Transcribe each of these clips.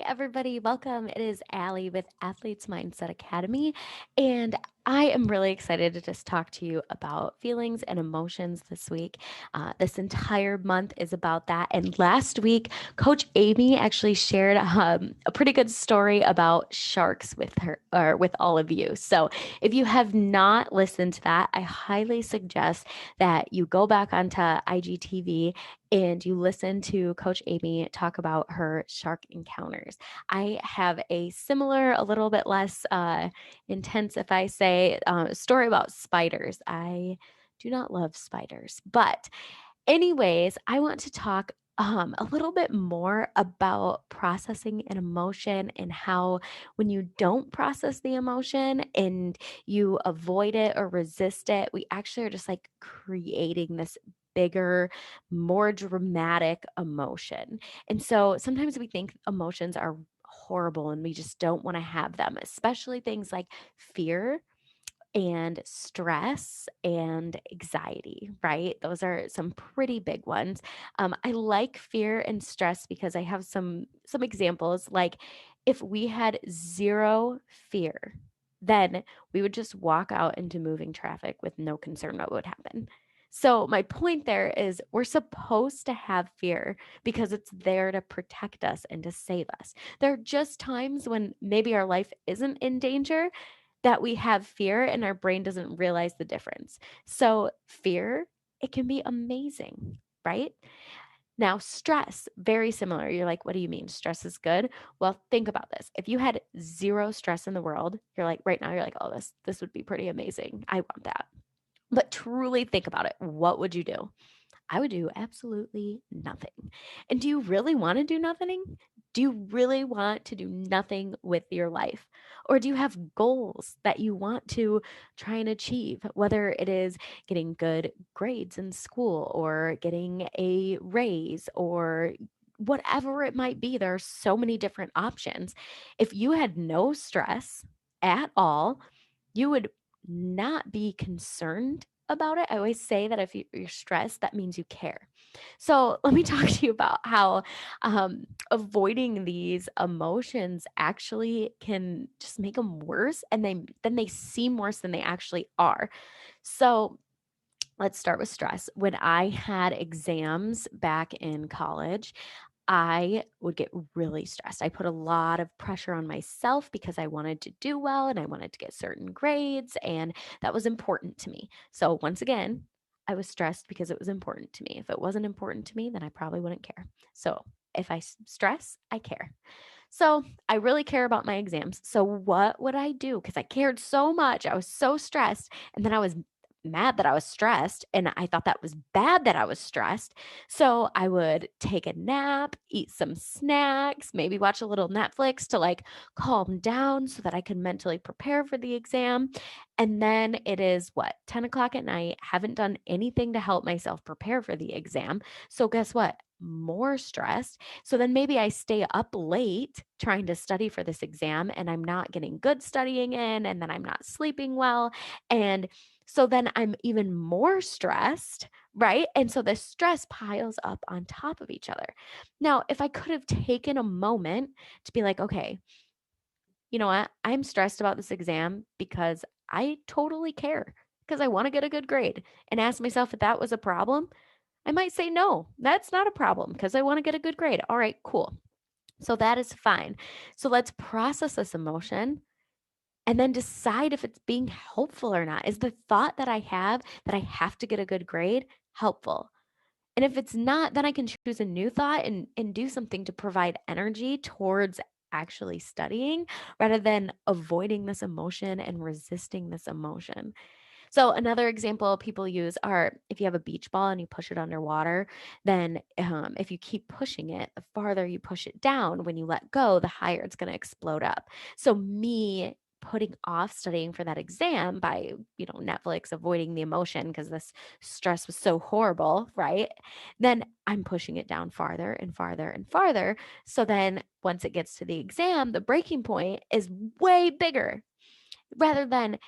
everybody. Welcome. It is Allie with Athletes Mindset Academy, and I am really excited to just talk to you about feelings and emotions this week. This entire month is about that. And last week, Coach Amy actually shared a pretty good story about sharks with her or with all of you. So if you have not listened to that, I highly suggest that you go back onto IGTV and you listen to Coach Amy talk about her shark encounters. I have a similar, a little bit less intense, if I say, story about spiders. I do not love spiders. But, anyways, I want to talk a little bit more about processing an emotion and how when you don't process the emotion and you avoid it or resist it, we actually are just like creating this bigger, more dramatic emotion. And so sometimes we think emotions are horrible and we just don't want to have them, especially things like fear and stress and anxiety, right? Those are some pretty big ones. I like fear and stress because I have some examples. Like if we had zero fear, then we would just walk out into moving traffic with no concern what would happen. So my point there is we're supposed to have fear because it's there to protect us and to save us. There are just times when maybe our life isn't in danger that we have fear and our brain doesn't realize the difference. So, fear, it can be amazing, right? Now, stress, very similar. You're like, what do you mean? Stress is good? Well, think about this. If you had zero stress in the world, you're like, right now, you're like, oh, this would be pretty amazing. I want that. But truly think about it. What would you do? I would do absolutely nothing. And do you really want to do nothing? Do you really want to do nothing with your life? Or do you have goals that you want to try and achieve, whether it is getting good grades in school or getting a raise or whatever it might be? There are so many different options. If you had no stress at all, you would not be concerned about it. I always say that if you're stressed, that means you care. So let me talk to you about how avoiding these emotions actually can just make them worse, and they seem worse than they actually are. So let's start with stress. When I had exams back in college, I would get really stressed. I put a lot of pressure on myself because I wanted to do well and I wanted to get certain grades, and that was important to me. So, once again, I was stressed because it was important to me. If it wasn't important to me, then I probably wouldn't care. So, if I stress, I care. So, I really care about my exams. So, what would I do? Because I cared so much. I was so stressed. And then I was mad that I was stressed. And I thought that was bad that I was stressed. So, I would take a nap, eat some snacks, maybe watch a little Netflix to like calm down so that I could mentally prepare for the exam. And then it is what, 10 o'clock at night, haven't done anything to help myself prepare for the exam. So, guess what? More stressed. So then maybe I stay up late trying to study for this exam and I'm not getting good studying in, and then I'm not sleeping well. And so then I'm even more stressed, right? And so the stress piles up on top of each other. Now, if I could have taken a moment to be like, okay, you know what? I'm stressed about this exam because I totally care because I want to get a good grade, and ask myself if that was a problem, I might say, no, that's not a problem because I want to get a good grade. All right, cool. So that is fine. So let's process this emotion and then decide if it's being helpful or not. Is the thought that I have to get a good grade helpful? And if it's not, then I can choose a new thought and do something to provide energy towards actually studying rather than avoiding this emotion and resisting this emotion. So another example people use are if you have a beach ball and you push it underwater, then if you keep pushing it, the farther you push it down, when you let go, the higher it's going to explode up. So me putting off studying for that exam by Netflix, avoiding the emotion because this stress was so horrible, right? Then I'm pushing it down farther and farther and farther. So then once it gets to the exam, the breaking point is way bigger, rather than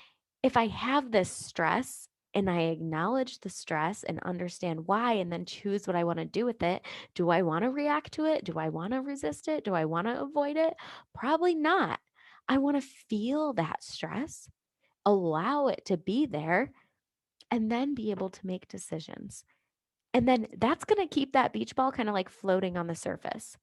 if I have this stress, and I acknowledge the stress and understand why, and then choose what I want to do with it. Do I want to react to it? Do I want to resist it? Do I want to avoid it? Probably not. I want to feel that stress, allow it to be there, and then be able to make decisions. And then that's going to keep that beach ball kind of like floating on the surface.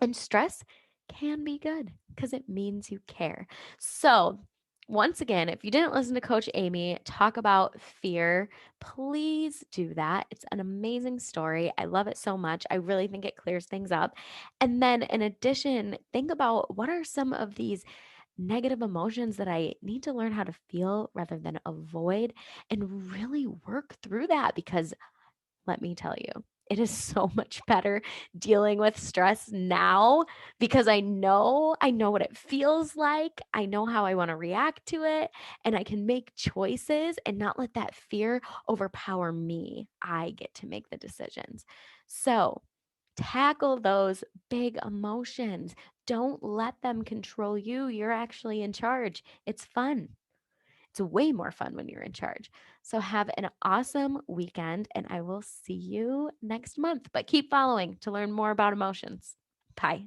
And stress can be good because it means you care. So, once again, if you didn't listen to Coach Amy talk about fear, please do that. It's an amazing story. I love it so much. I really think it clears things up. And then, in addition, think about what are some of these negative emotions that I need to learn how to feel rather than avoid, and really work through that, because let me tell you, it is so much better dealing with stress now because I know what it feels like. I know how I want to react to it, and I can make choices and not let that fear overpower me. I get to make the decisions. So, tackle those big emotions. Don't let them control you. You're actually in charge. It's fun. It's way more fun when you're in charge. So have an awesome weekend, and I will see you next month. But keep following to learn more about emotions. Bye.